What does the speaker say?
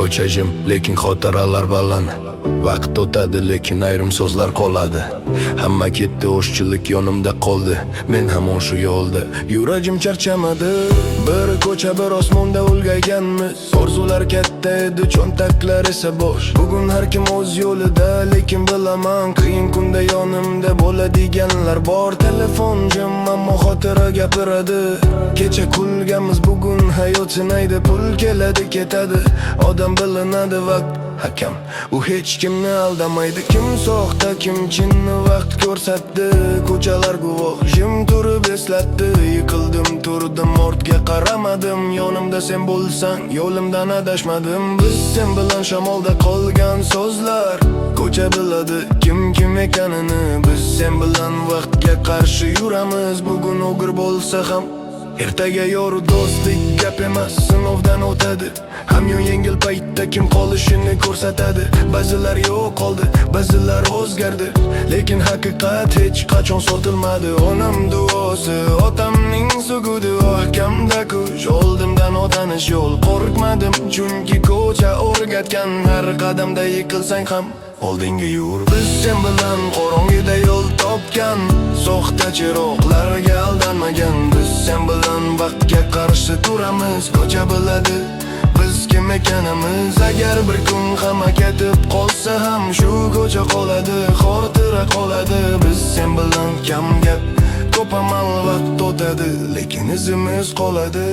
Ko'cha jim, lekin xotiralar baland. Vaqt o'tadi, lekin ayrim so'zlar qoladi. Hamma ketdi, o'shchilik yonimda qoldi. Men hamon shu yo'lda, yuragim charchamadi. Bir ko'cha, bir osmonda ulg'ayganmiz. Orzular katta edi, cho'ntaklar esa bo'sh. Bugun har kim o'z yo'lida, lekin bilaman, qiyin kunda yonimda bo'ladiganlar bor. Telefon jim, ammo xotira gapiradi. Kecha kulganmiz, bugun hayot sinaydi. Pul keladi, ketadi, odam bilinadi vaqt hakam. U hech kimni aldamaydi, kim soxta, kim chinni vaqt ko'rsatdi. Ko'chalar guvoh, jim turib eslatdi. Yiqildim, turdim, ortga qaramadim. Yonimda sen bo'lsang, yo'limdan adashmadim. Biz sen bilan shamolda qolgan so'zlar. Ko'cha biladi kim ekanini. Biz sen bilan vaqtga qarshi yuramiz. Bugun o'g'ir bo'lsa ham ertaga yor, do'stlik gap emas, sinovdan o'tadi. Hamyon yengil paytda kim qolishini ko'rsatadi. Ba'zilar yo'q qoldi, ba'zilar o'zgardi, lekin haqiqat hech qachon sotilmadi. Onam duosi, otamning sugudi, ahkamda kuch, oldimdan otanish yo'l. Qo'rqmadim, chunki ko'cha o'rgatgan. Har qadamda yiqilsang ham oldinga yur. Biz sen bilan qorong'ida yo'l topgan, soxta chiroqlarga aldanmagan. Biz sen bilan vaqtga qarshi turamiz. Ko'cha biladi biz kim ekanimiz. Agar bir kun hamma ketib qolsa ham, shu ko'cha qoladi, xotira qoladi. Biz sen bilan kam gap, ko'p amal, vaqt o'tadi, lekin izimiz qoladi.